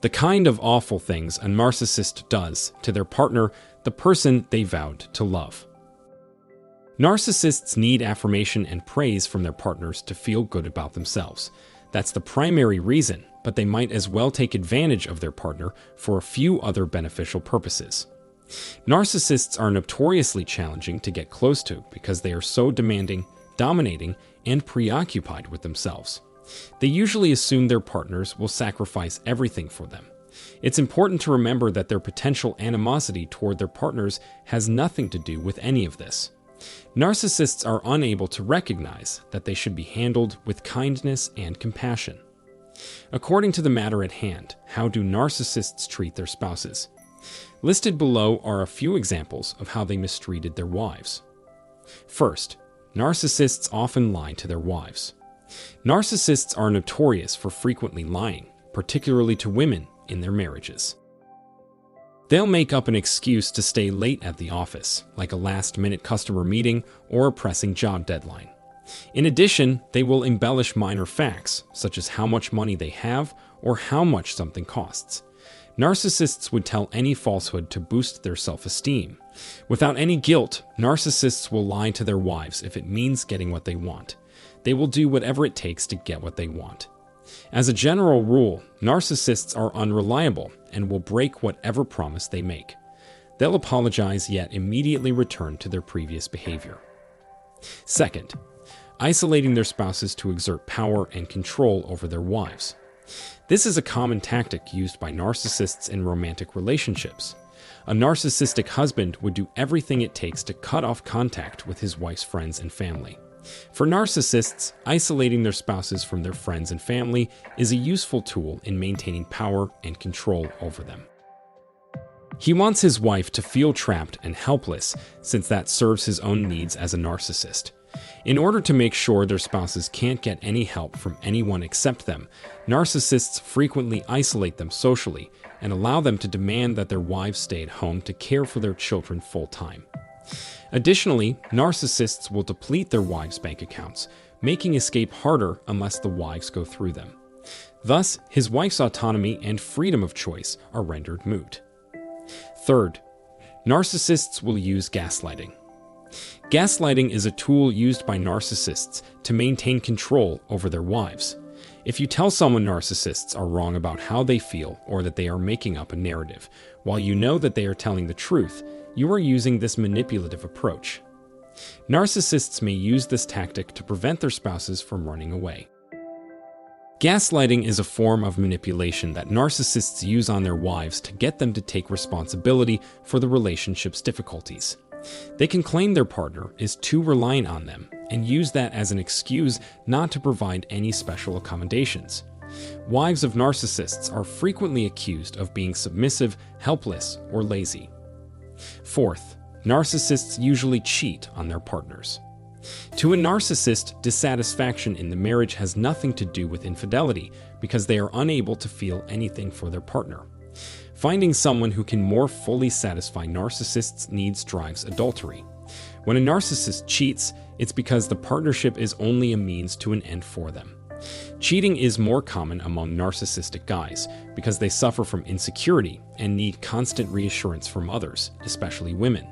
The kind of awful things a narcissist does to their partner, the person they vowed to love. Narcissists need affirmation and praise from their partners to feel good about themselves. That's the primary reason, but they might as well take advantage of their partner for a few other beneficial purposes. Narcissists are notoriously challenging to get close to because they are so demanding, dominating, and preoccupied with themselves. They usually assume their partners will sacrifice everything for them. It's important to remember that their potential animosity toward their partners has nothing to do with any of this. Narcissists are unable to recognize that they should be handled with kindness and compassion. According to the matter at hand, how do narcissists treat their spouses? Listed below are a few examples of how they mistreated their wives. First, narcissists often lie to their wives. Narcissists are notorious for frequently lying, particularly to women in their marriages. They'll make up an excuse to stay late at the office, like a last-minute customer meeting or a pressing job deadline. In addition, they will embellish minor facts, such as how much money they have or how much something costs. Narcissists would tell any falsehood to boost their self-esteem. Without any guilt, narcissists will lie to their wives if it means getting what they want. They will do whatever it takes to get what they want. As a general rule, narcissists are unreliable and will break whatever promise they make. They'll apologize yet immediately return to their previous behavior. Second, isolating their spouses to exert power and control over their wives. This is a common tactic used by narcissists in romantic relationships. A narcissistic husband would do everything it takes to cut off contact with his wife's friends and family. For narcissists, isolating their spouses from their friends and family is a useful tool in maintaining power and control over them. He wants his wife to feel trapped and helpless, since that serves his own needs as a narcissist. In order to make sure their spouses can't get any help from anyone except them, narcissists frequently isolate them socially and allow them to demand that their wives stay at home to care for their children full-time. Additionally, narcissists will deplete their wives' bank accounts, making escape harder unless the wives go through them. Thus, his wife's autonomy and freedom of choice are rendered moot. Third, narcissists will use gaslighting. Gaslighting is a tool used by narcissists to maintain control over their wives. If you tell someone narcissists are wrong about how they feel or that they are making up a narrative, while you know that they are telling the truth, you are using this manipulative approach. Narcissists may use this tactic to prevent their spouses from running away. Gaslighting is a form of manipulation that narcissists use on their wives to get them to take responsibility for the relationship's difficulties. They can claim their partner is too reliant on them and use that as an excuse not to provide any special accommodations. Wives of narcissists are frequently accused of being submissive, helpless, or lazy. Fourth, narcissists usually cheat on their partners. To a narcissist, dissatisfaction in the marriage has nothing to do with infidelity because they are unable to feel anything for their partner. Finding someone who can more fully satisfy narcissists' needs drives adultery. When a narcissist cheats, it's because the partnership is only a means to an end for them. Cheating is more common among narcissistic guys because they suffer from insecurity and need constant reassurance from others, especially women.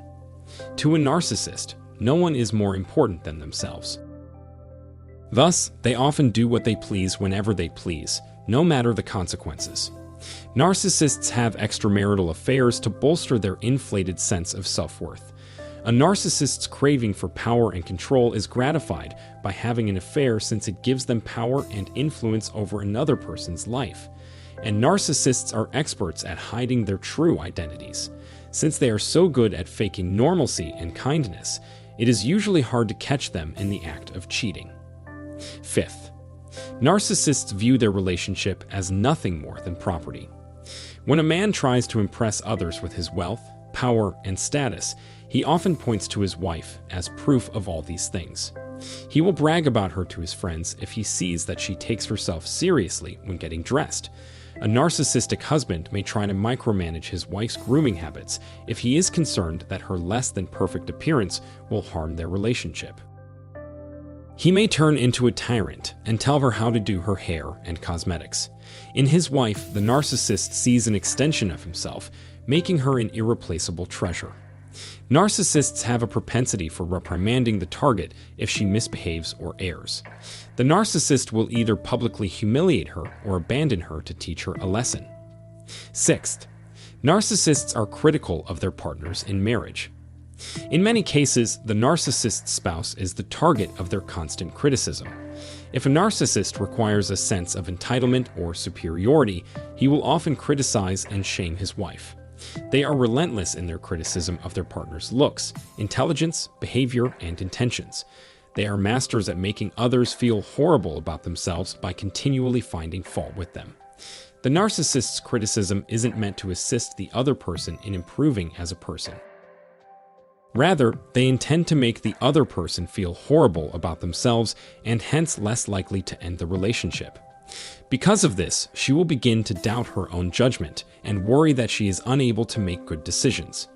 To a narcissist, no one is more important than themselves. Thus, they often do what they please whenever they please, no matter the consequences. Narcissists have extramarital affairs to bolster their inflated sense of self-worth. A narcissist's craving for power and control is gratified by having an affair since it gives them power and influence over another person's life. And narcissists are experts at hiding their true identities. Since they are so good at faking normalcy and kindness, it is usually hard to catch them in the act of cheating. Fifth, narcissists view their relationship as nothing more than property. When a man tries to impress others with his wealth, power, and status, he often points to his wife as proof of all these things. He will brag about her to his friends if he sees that she takes herself seriously when getting dressed. A narcissistic husband may try to micromanage his wife's grooming habits if he is concerned that her less than perfect appearance will harm their relationship. He may turn into a tyrant and tell her how to do her hair and cosmetics. In his wife, the narcissist sees an extension of himself, making her an irreplaceable treasure. Narcissists have a propensity for reprimanding the target if she misbehaves or errs. The narcissist will either publicly humiliate her or abandon her to teach her a lesson. Sixth, narcissists are critical of their partners in marriage. In many cases, the narcissist's spouse is the target of their constant criticism. If a narcissist requires a sense of entitlement or superiority, he will often criticize and shame his wife. They are relentless in their criticism of their partner's looks, intelligence, behavior, and intentions. They are masters at making others feel horrible about themselves by continually finding fault with them. The narcissist's criticism isn't meant to assist the other person in improving as a person. Rather, they intend to make the other person feel horrible about themselves and hence less likely to end the relationship. Because of this, she will begin to doubt her own judgment and worry that she is unable to make good decisions.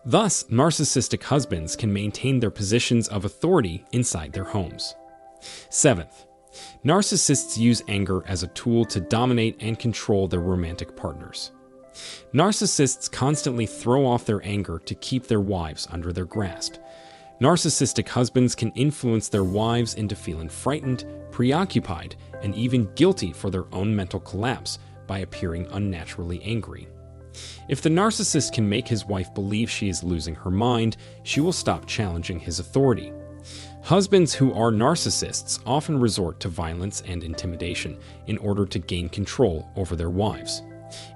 Thus, narcissistic husbands can maintain their positions of authority inside their homes. Seventh, narcissists use anger as a tool to dominate and control their romantic partners. Narcissists constantly throw off their anger to keep their wives under their grasp. Narcissistic husbands can influence their wives into feeling frightened, preoccupied, and even guilty for their own mental collapse by appearing unnaturally angry. If the narcissist can make his wife believe she is losing her mind, she will stop challenging his authority. Husbands who are narcissists often resort to violence and intimidation in order to gain control over their wives.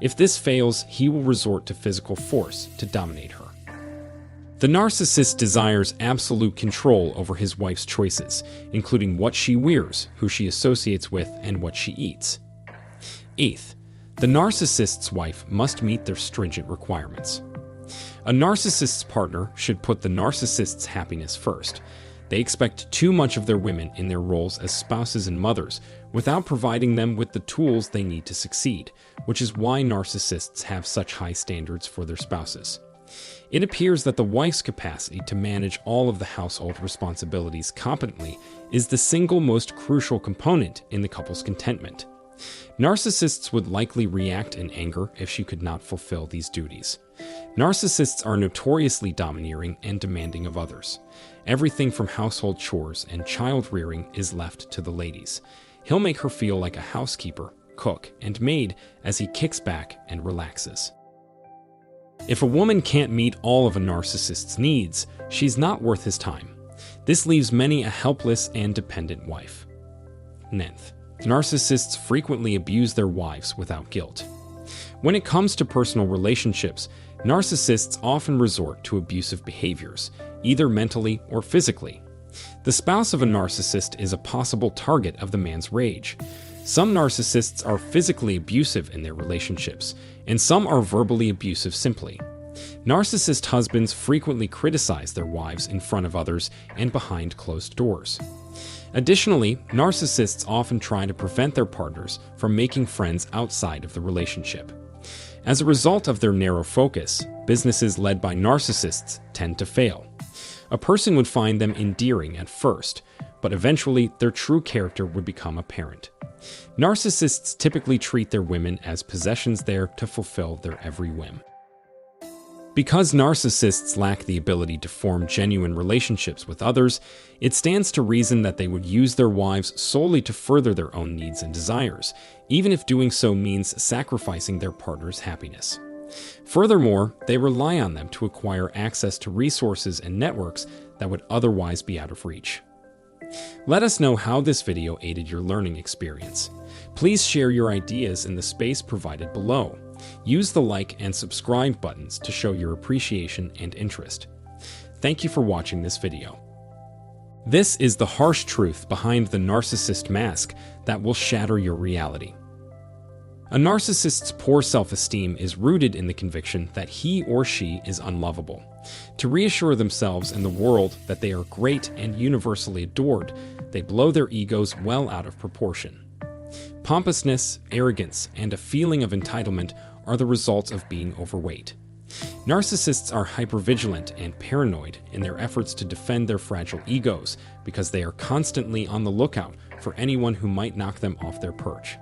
If this fails, he will resort to physical force to dominate her. The narcissist desires absolute control over his wife's choices, including what she wears, who she associates with, and what she eats. Eighth, the narcissist's wife must meet their stringent requirements. A narcissist's partner should put the narcissist's happiness first. They expect too much of their women in their roles as spouses and mothers without providing them with the tools they need to succeed, which is why narcissists have such high standards for their spouses. It appears that the wife's capacity to manage all of the household responsibilities competently is the single most crucial component in the couple's contentment. Narcissists would likely react in anger if she could not fulfill these duties. Narcissists are notoriously domineering and demanding of others. Everything from household chores and child rearing is left to the ladies. He'll make her feel like a housekeeper, cook, and maid as he kicks back and relaxes. If a woman can't meet all of a narcissist's needs, she's not worth his time. This leaves many a helpless and dependent wife. Ninth, narcissists frequently abuse their wives without guilt. When it comes to personal relationships, narcissists often resort to abusive behaviors, either mentally or physically. The spouse of a narcissist is a possible target of the man's rage. Some narcissists are physically abusive in their relationships, and some are verbally abusive simply. Narcissist husbands frequently criticize their wives in front of others and behind closed doors. Additionally, narcissists often try to prevent their partners from making friends outside of the relationship. As a result of their narrow focus, businesses led by narcissists tend to fail. A person would find them endearing at first, but eventually their true character would become apparent. Narcissists typically treat their women as possessions there to fulfill their every whim. Because narcissists lack the ability to form genuine relationships with others, it stands to reason that they would use their wives solely to further their own needs and desires, even if doing so means sacrificing their partner's happiness. Furthermore, they rely on them to acquire access to resources and networks that would otherwise be out of reach. Let us know how this video aided your learning experience. Please share your ideas in the space provided below. Use the like and subscribe buttons to show your appreciation and interest. Thank you for watching this video. This is the harsh truth behind the narcissist mask that will shatter your reality. A narcissist's poor self-esteem is rooted in the conviction that he or she is unlovable. To reassure themselves and the world that they are great and universally adored, they blow their egos well out of proportion. Pompousness, arrogance, and a feeling of entitlement are the results of being overweight. Narcissists are hypervigilant and paranoid in their efforts to defend their fragile egos because they are constantly on the lookout for anyone who might knock them off their perch.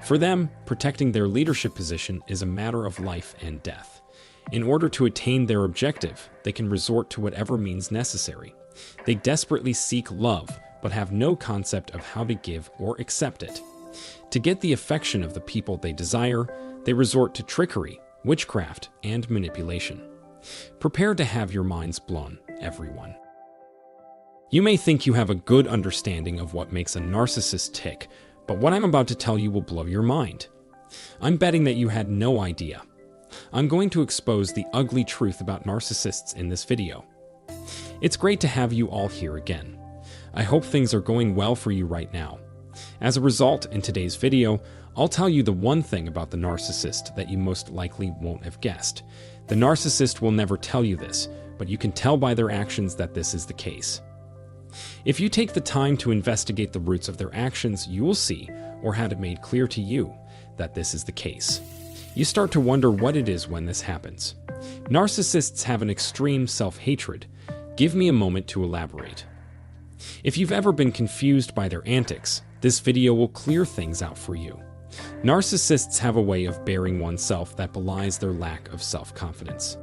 For them, protecting their leadership position is a matter of life and death. In order to attain their objective, they can resort to whatever means necessary. They desperately seek love, but have no concept of how to give or accept it. To get the affection of the people they desire, they resort to trickery, witchcraft, and manipulation. Prepare to have your minds blown, everyone. You may think you have a good understanding of what makes a narcissist tick, but what I'm about to tell you will blow your mind. I'm betting that you had no idea. I'm going to expose the ugly truth about narcissists in this video. It's great to have you all here again. I hope things are going well for you right now. As a result, in today's video, I'll tell you the one thing about the narcissist that you most likely won't have guessed. The narcissist will never tell you this, but you can tell by their actions that this is the case. If you take the time to investigate the roots of their actions, you will see, or had it made clear to you, that this is the case. You start to wonder what it is when this happens. Narcissists have an extreme self-hatred. Give me a moment to elaborate. If you've ever been confused by their antics, this video will clear things out for you. Narcissists have a way of bearing oneself that belies their lack of self-confidence.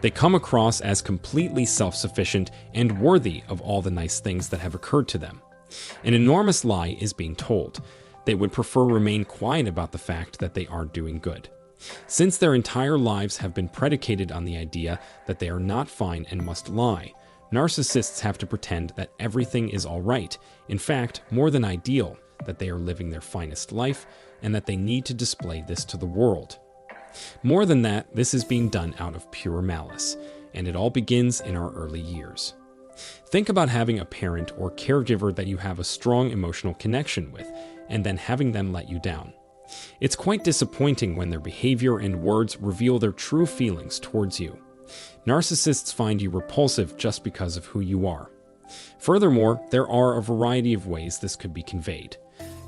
They come across as completely self-sufficient and worthy of all the nice things that have occurred to them. An enormous lie is being told. They would prefer remain quiet about the fact that they aren't doing good. Since their entire lives have been predicated on the idea that they are not fine and must lie, narcissists have to pretend that everything is all right, in fact, more than ideal, that they are living their finest life, and that they need to display this to the world. More than that, this is being done out of pure malice, and it all begins in our early years. Think about having a parent or caregiver that you have a strong emotional connection with, and then having them let you down. It's quite disappointing when their behavior and words reveal their true feelings towards you. Narcissists find you repulsive just because of who you are. Furthermore, there are a variety of ways this could be conveyed.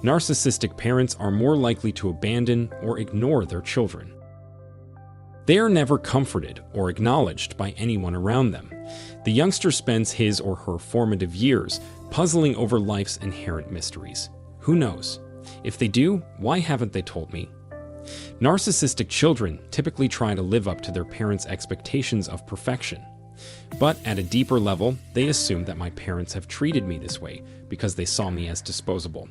Narcissistic parents are more likely to abandon or ignore their children. They are never comforted or acknowledged by anyone around them. The youngster spends his or her formative years puzzling over life's inherent mysteries. Who knows? If they do, why haven't they told me? Narcissistic children typically try to live up to their parents' expectations of perfection. But at a deeper level, they assume that my parents have treated me this way because they saw me as disposable.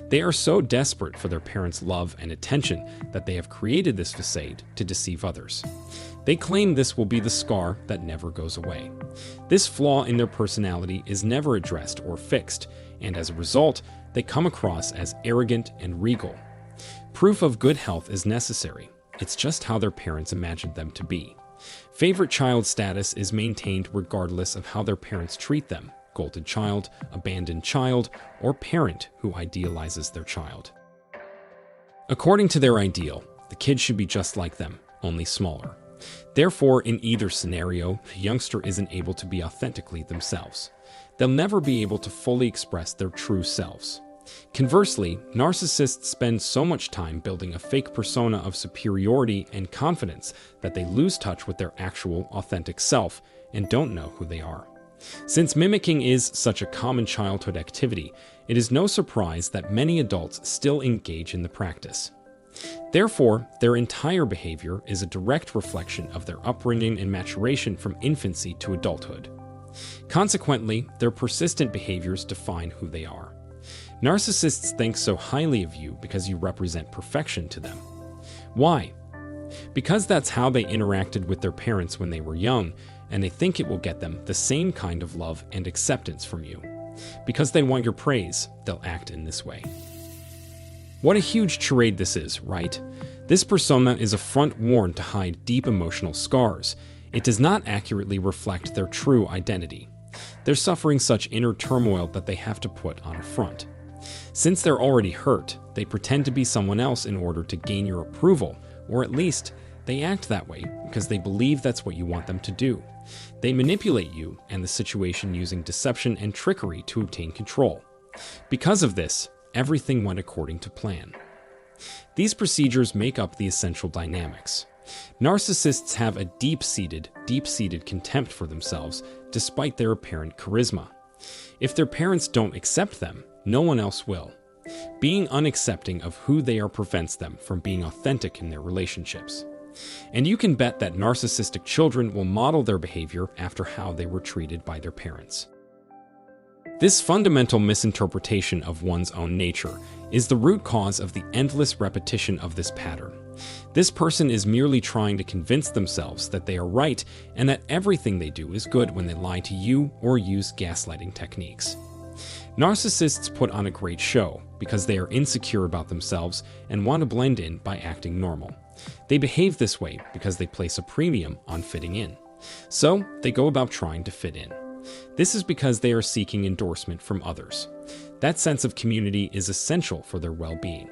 They are so desperate for their parents' love and attention that they have created this facade to deceive others. They claim this will be the scar that never goes away. This flaw in their personality is never addressed or fixed, and as a result, they come across as arrogant and regal. Proof of good health is necessary. It's just how their parents imagined them to be. Favorite child status is maintained regardless of how their parents treat them. Golden child, abandoned child, or parent who idealizes their child. According to their ideal, the kid should be just like them, only smaller. Therefore, in either scenario, the youngster isn't able to be authentically themselves. They'll never be able to fully express their true selves. Conversely, narcissists spend so much time building a fake persona of superiority and confidence that they lose touch with their actual, authentic self and don't know who they are. Since mimicking is such a common childhood activity, it is no surprise that many adults still engage in the practice. Therefore, their entire behavior is a direct reflection of their upbringing and maturation from infancy to adulthood. Consequently, their persistent behaviors define who they are. Narcissists think so highly of you because you represent perfection to them. Why? Because that's how they interacted with their parents when they were young, and they think it will get them the same kind of love and acceptance from you. Because they want your praise, they'll act in this way. What a huge charade this is, right? This persona is a front worn to hide deep emotional scars. It does not accurately reflect their true identity. They're suffering such inner turmoil that they have to put on a front. Since they're already hurt, they pretend to be someone else in order to gain your approval, or at least, they act that way because they believe that's what you want them to do. They manipulate you and the situation using deception and trickery to obtain control. Because of this, everything went according to plan. These procedures make up the essential dynamics. Narcissists have a deep-seated contempt for themselves despite their apparent charisma. If their parents don't accept them, no one else will. Being unaccepting of who they are prevents them from being authentic in their relationships. And you can bet that narcissistic children will model their behavior after how they were treated by their parents. This fundamental misinterpretation of one's own nature is the root cause of the endless repetition of this pattern. This person is merely trying to convince themselves that they are right and that everything they do is good when they lie to you or use gaslighting techniques. Narcissists put on a great show because they are insecure about themselves and want to blend in by acting normal. They behave this way because they place a premium on fitting in. So they go about trying to fit in. This is because they are seeking endorsement from others. That sense of community is essential for their well-being.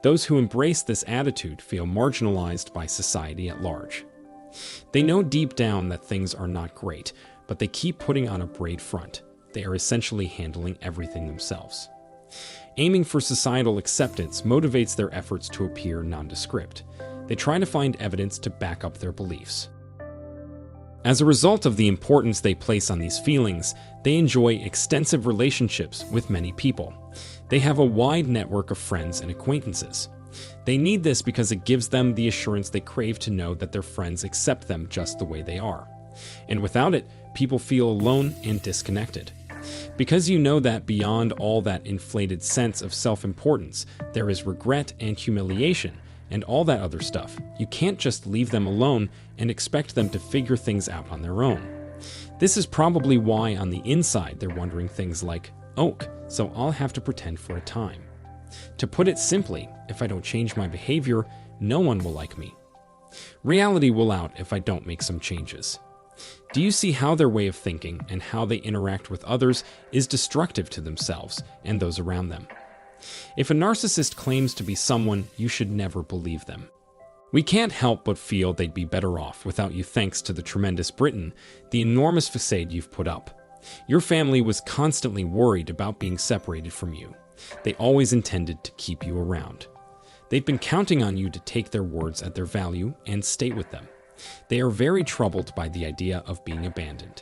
Those who embrace this attitude feel marginalized by society at large. They know deep down that things are not great, but they keep putting on a brave front. They are essentially handling everything themselves. Aiming for societal acceptance motivates their efforts to appear nondescript. They try to find evidence to back up their beliefs. As a result of the importance they place on these feelings, they enjoy extensive relationships with many people. They have a wide network of friends and acquaintances. They need this because it gives them the assurance they crave to know that their friends accept them just the way they are. And without it, people feel alone and disconnected. Because you know that beyond all that inflated sense of self-importance, there is regret and humiliation, and all that other stuff, you can't just leave them alone and expect them to figure things out on their own. This is probably why on the inside they're wondering things like, "Oak, so I'll have to pretend for a time." To put it simply, if I don't change my behavior, no one will like me. Reality will out if I don't make some changes. Do you see how their way of thinking and how they interact with others is destructive to themselves and those around them? If a narcissist claims to be someone, you should never believe them. We can't help but feel they'd be better off without you thanks to the tremendous Britain, the enormous facade you've put up. Your family was constantly worried about being separated from you. They always intended to keep you around. They've been counting on you to take their words at their value and stay with them. They are very troubled by the idea of being abandoned.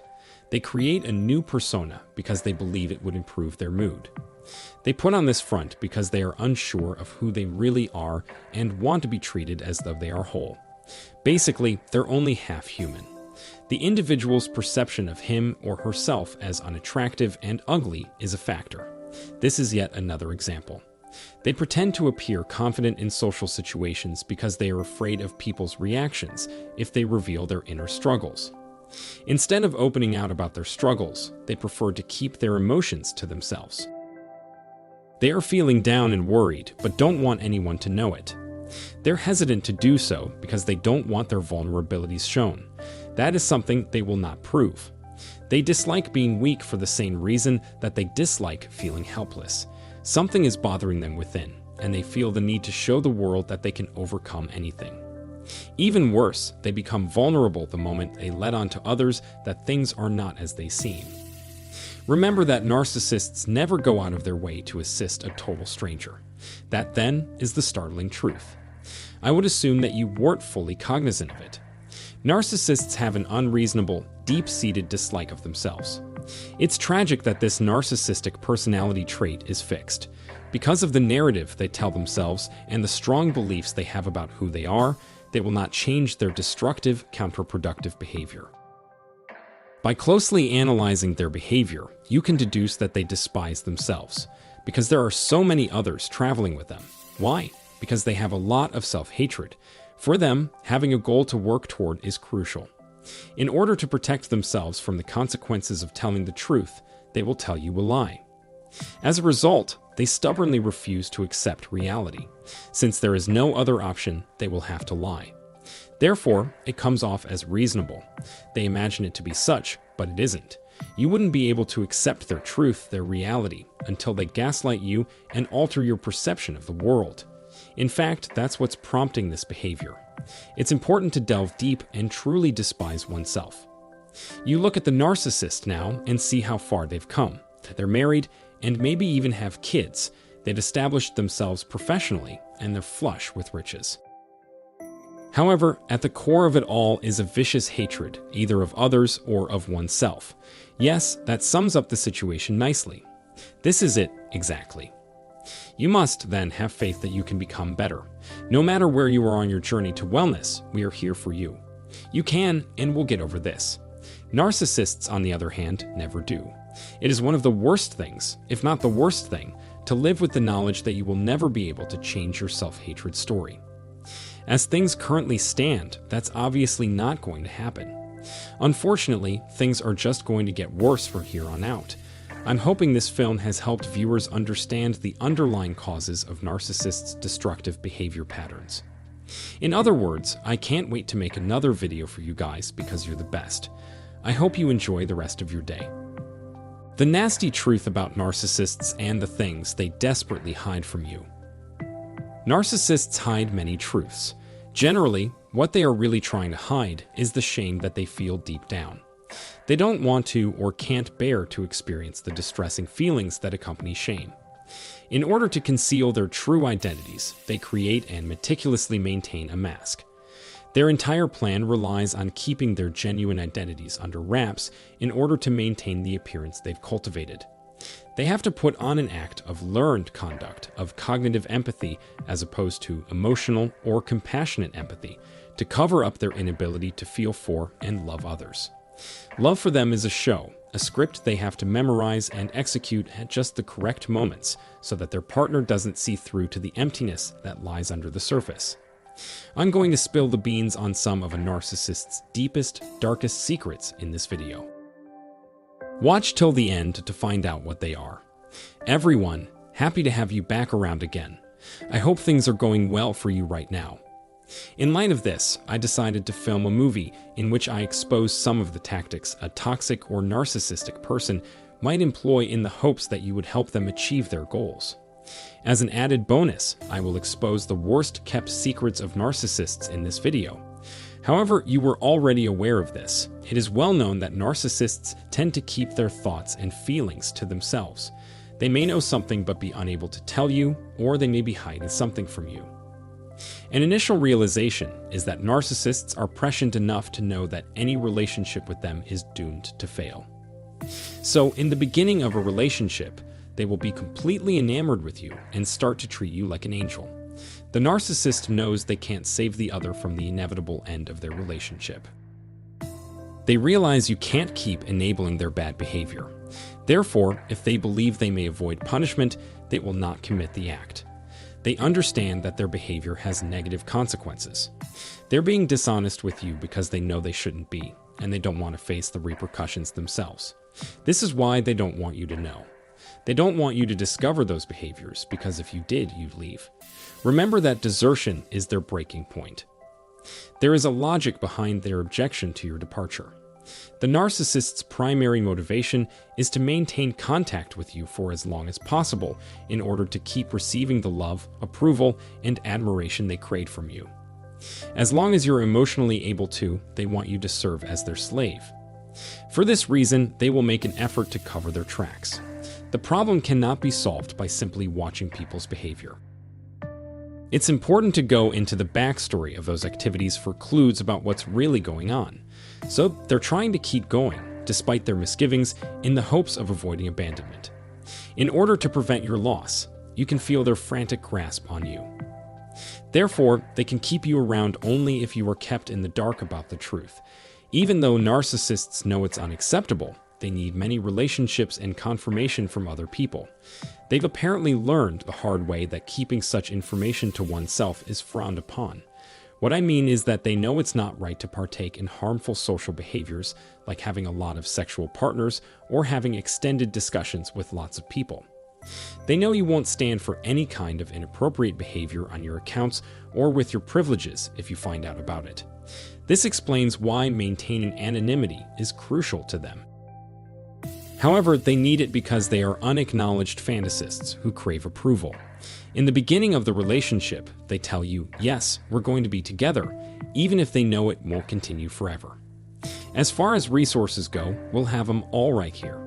They create a new persona because they believe it would improve their mood. They put on this front because they are unsure of who they really are and want to be treated as though they are whole. Basically, they're only half human. The individual's perception of him or herself as unattractive and ugly is a factor. This is yet another example. They pretend to appear confident in social situations because they are afraid of people's reactions if they reveal their inner struggles. Instead of opening out about their struggles, they prefer to keep their emotions to themselves. They are feeling down and worried, but don't want anyone to know it. They're hesitant to do so because they don't want their vulnerabilities shown. That is something they will not prove. They dislike being weak for the same reason that they dislike feeling helpless. Something is bothering them within, and they feel the need to show the world that they can overcome anything. Even worse, they become vulnerable the moment they let on to others that things are not as they seem. Remember that narcissists never go out of their way to assist a total stranger. That, then, is the startling truth. I would assume that you weren't fully cognizant of it. Narcissists have an unreasonable, deep-seated dislike of themselves. It's tragic that this narcissistic personality trait is fixed. Because of the narrative they tell themselves and the strong beliefs they have about who they are, they will not change their destructive, counterproductive behavior. By closely analyzing their behavior, you can deduce that they despise themselves, because there are so many others traveling with them. Why? Because they have a lot of self-hatred. For them, having a goal to work toward is crucial. In order to protect themselves from the consequences of telling the truth, they will tell you a lie. As a result, they stubbornly refuse to accept reality. Since there is no other option, they will have to lie. Therefore, it comes off as reasonable. They imagine it to be such, but it isn't. You wouldn't be able to accept their truth, their reality, until they gaslight you and alter your perception of the world. In fact, that's what's prompting this behavior. It's important to delve deep and truly despise oneself. You look at the narcissist now and see how far they've come. They're married and maybe even have kids. They've established themselves professionally and they're flush with riches. However, at the core of it all is a vicious hatred, either of others or of oneself. Yes, that sums up the situation nicely. This is it, exactly. You must, then, have faith that you can become better. No matter where you are on your journey to wellness, we are here for you. You can and will get over this. Narcissists, on the other hand, never do. It is one of the worst things, if not the worst thing, to live with the knowledge that you will never be able to change your self-hatred story. As things currently stand, that's obviously not going to happen. Unfortunately, things are just going to get worse from here on out. I'm hoping this film has helped viewers understand the underlying causes of narcissists' destructive behavior patterns. In other words, I can't wait to make another video for you guys because you're the best. I hope you enjoy the rest of your day. The nasty truth about narcissists and the things they desperately hide from you. Narcissists hide many truths. Generally, what they are really trying to hide is the shame that they feel deep down. They don't want to or can't bear to experience the distressing feelings that accompany shame. In order to conceal their true identities, they create and meticulously maintain a mask. Their entire plan relies on keeping their genuine identities under wraps in order to maintain the appearance they've cultivated. They have to put on an act of learned conduct, of cognitive empathy as opposed to emotional or compassionate empathy, to cover up their inability to feel for and love others. Love for them is a show, a script they have to memorize and execute at just the correct moments so that their partner doesn't see through to the emptiness that lies under the surface. I'm going to spill the beans on some of a narcissist's deepest, darkest secrets in this video. Watch till the end to find out what they are. Everyone, happy to have you back around again. I hope things are going well for you right now. In light of this, I decided to film a movie in which I expose some of the tactics a toxic or narcissistic person might employ in the hopes that you would help them achieve their goals. As an added bonus, I will expose the worst-kept secrets of narcissists in this video. However, you were already aware of this. It is well known that narcissists tend to keep their thoughts and feelings to themselves. They may know something but be unable to tell you, or they may be hiding something from you. An initial realization is that narcissists are prescient enough to know that any relationship with them is doomed to fail. So, in the beginning of a relationship, they will be completely enamored with you and start to treat you like an angel. The narcissist knows they can't save the other from the inevitable end of their relationship. They realize you can't keep enabling their bad behavior. Therefore, if they believe they may avoid punishment, they will not commit the act. They understand that their behavior has negative consequences. They're being dishonest with you because they know they shouldn't be, and they don't want to face the repercussions themselves. This is why they don't want you to know. They don't want you to discover those behaviors, because if you did, you'd leave. Remember that desertion is their breaking point. There is a logic behind their objection to your departure. The narcissist's primary motivation is to maintain contact with you for as long as possible in order to keep receiving the love, approval, and admiration they crave from you. As long as you're emotionally able to, they want you to serve as their slave. For this reason, they will make an effort to cover their tracks. The problem cannot be solved by simply watching people's behavior. It's important to go into the backstory of those activities for clues about what's really going on. So they're trying to keep going, despite their misgivings, in the hopes of avoiding abandonment. In order to prevent your loss, you can feel their frantic grasp on you. Therefore, they can keep you around only if you are kept in the dark about the truth. Even though narcissists know it's unacceptable, they need many relationships and confirmation from other people. They've apparently learned the hard way that keeping such information to oneself is frowned upon. What I mean is that they know it's not right to partake in harmful social behaviors, like having a lot of sexual partners or having extended discussions with lots of people. They know you won't stand for any kind of inappropriate behavior on your accounts or with your privileges if you find out about it. This explains why maintaining anonymity is crucial to them. However, they need it because they are unacknowledged fantasists who crave approval. In the beginning of the relationship, they tell you, yes, we're going to be together, even if they know it won't continue forever. As far as resources go, we'll have them all right here.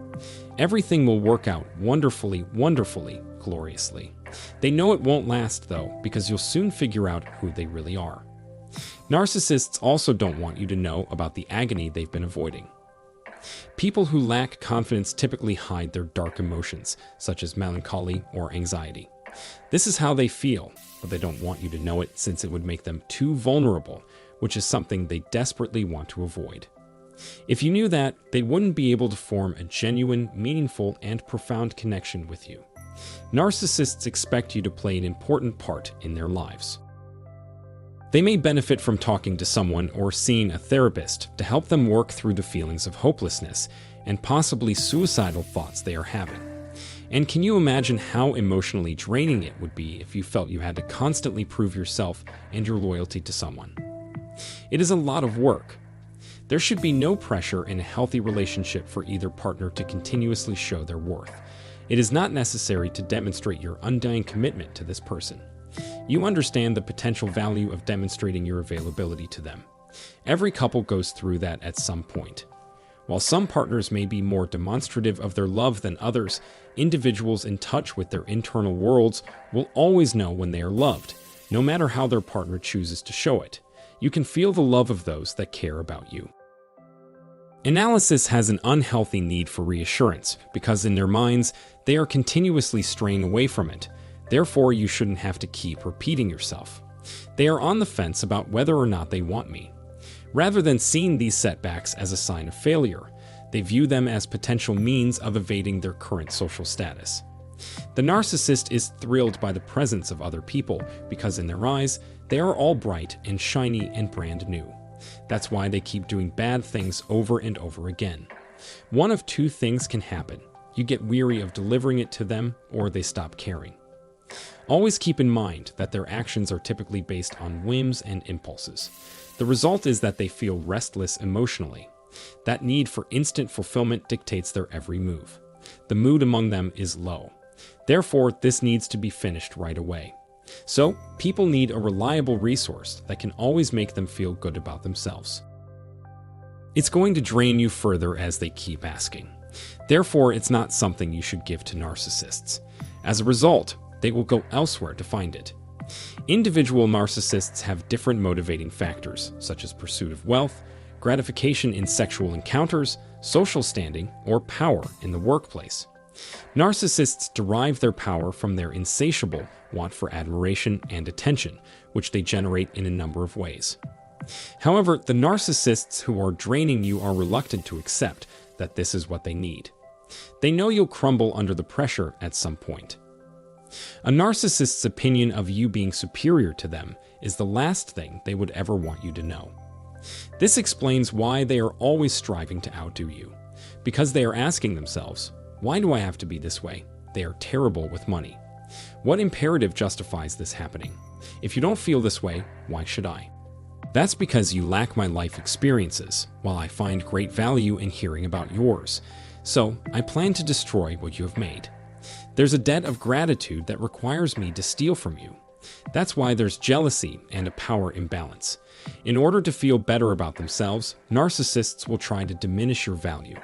Everything will work out wonderfully, wonderfully, gloriously. They know it won't last, though, because you'll soon figure out who they really are. Narcissists also don't want you to know about the agony they've been avoiding. People who lack confidence typically hide their dark emotions, such as melancholy or anxiety. This is how they feel, but they don't want you to know it since it would make them too vulnerable, which is something they desperately want to avoid. If you knew that, they wouldn't be able to form a genuine, meaningful, and profound connection with you. Narcissists expect you to play an important part in their lives. They may benefit from talking to someone or seeing a therapist to help them work through the feelings of hopelessness and possibly suicidal thoughts they are having. And can you imagine how emotionally draining it would be if you felt you had to constantly prove yourself and your loyalty to someone? It is a lot of work. There should be no pressure in a healthy relationship for either partner to continuously show their worth. It is not necessary to demonstrate your undying commitment to this person. You understand the potential value of demonstrating your availability to them. Every couple goes through that at some point. While some partners may be more demonstrative of their love than others, individuals in touch with their internal worlds will always know when they are loved, no matter how their partner chooses to show it. You can feel the love of those that care about you. Analysis has an unhealthy need for reassurance because in their minds, they are continuously straying away from it. Therefore, you shouldn't have to keep repeating yourself. They are on the fence about whether or not they want me. Rather than seeing these setbacks as a sign of failure, they view them as potential means of evading their current social status. The narcissist is thrilled by the presence of other people because in their eyes, they are all bright and shiny and brand new. That's why they keep doing bad things over and over again. One of two things can happen. You get weary of delivering it to them, or they stop caring. Always keep in mind that their actions are typically based on whims and impulses. The result is that they feel restless emotionally. That need for instant fulfillment dictates their every move. The mood among them is low. Therefore, this needs to be finished right away. So, people need a reliable resource that can always make them feel good about themselves. It's going to drain you further as they keep asking. Therefore, it's not something you should give to narcissists. As a result, they will go elsewhere to find it. Individual narcissists have different motivating factors, such as pursuit of wealth, gratification in sexual encounters, social standing, or power in the workplace. Narcissists derive their power from their insatiable want for admiration and attention, which they generate in a number of ways. However, the narcissists who are draining you are reluctant to accept that this is what they need. They know you'll crumble under the pressure at some point. A narcissist's opinion of you being superior to them is the last thing they would ever want you to know. This explains why they are always striving to outdo you, because they are asking themselves, why do I have to be this way? They are terrible with money. What imperative justifies this happening? If you don't feel this way, why should I? That's because you lack my life experiences, while I find great value in hearing about yours. So, I plan to destroy what you have made. There's a debt of gratitude that requires me to steal from you. That's why there's jealousy and a power imbalance. In order to feel better about themselves, narcissists will try to diminish your value.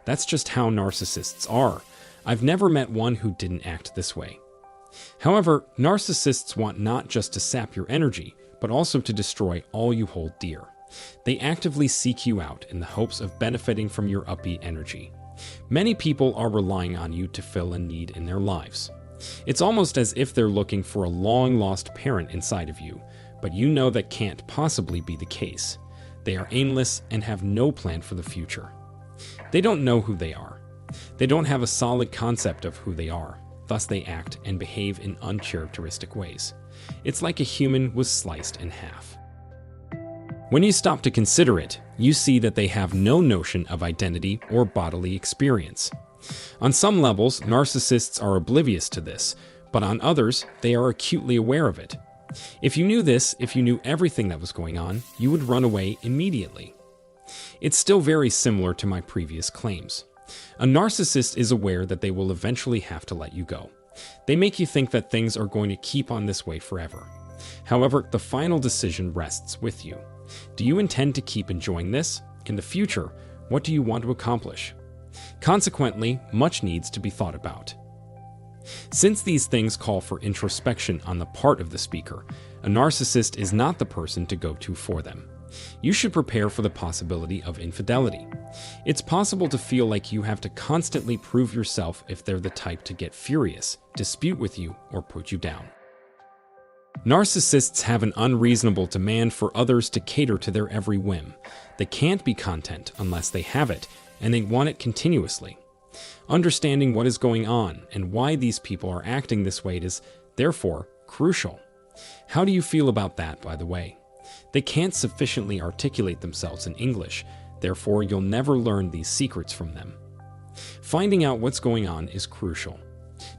That's just how narcissists are. I've never met one who didn't act this way. However, narcissists want not just to sap your energy, but also to destroy all you hold dear. They actively seek you out in the hopes of benefiting from your upbeat energy. Many people are relying on you to fill a need in their lives. It's almost as if they're looking for a long-lost parent inside of you, but you know that can't possibly be the case. They are aimless and have no plan for the future. They don't know who they are. They don't have a solid concept of who they are. Thus they act and behave in uncharacteristic ways. It's like a human was sliced in half. When you stop to consider it, you see that they have no notion of identity or bodily experience. On some levels, narcissists are oblivious to this, but on others, they are acutely aware of it. If you knew this, if you knew everything that was going on, you would run away immediately. It's still very similar to my previous claims. A narcissist is aware that they will eventually have to let you go. They make you think that things are going to keep on this way forever. However, the final decision rests with you. Do you intend to keep enjoying this? In the future, what do you want to accomplish? Consequently, much needs to be thought about. Since these things call for introspection on the part of the speaker, a narcissist is not the person to go to for them. You should prepare for the possibility of infidelity. It's possible to feel like you have to constantly prove yourself if they're the type to get furious, dispute with you, or put you down. Narcissists have an unreasonable demand for others to cater to their every whim. They can't be content unless they have it, and they want it continuously. Understanding what is going on and why these people are acting this way is, therefore, crucial. How do you feel about that, by the way? They can't sufficiently articulate themselves in English, therefore you'll never learn these secrets from them. Finding out what's going on is crucial.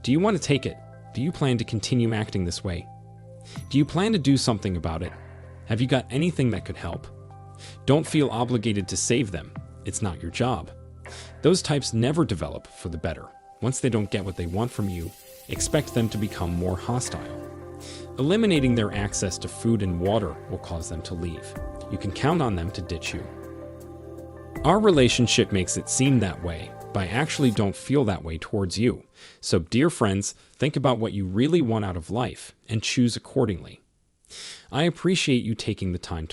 Do you want to take it? Do you plan to continue acting this way? Do you plan to do something about it? Have you got anything that could help? Don't feel obligated to save them. It's not your job. Those types never develop for the better. Once they don't get what they want from you, expect them to become more hostile. Eliminating their access to food and water will cause them to leave. You can count on them to ditch you. Our relationship makes it seem that way, but I actually don't feel that way towards you. So, dear friends, think about what you really want out of life and choose accordingly. I appreciate you taking the time to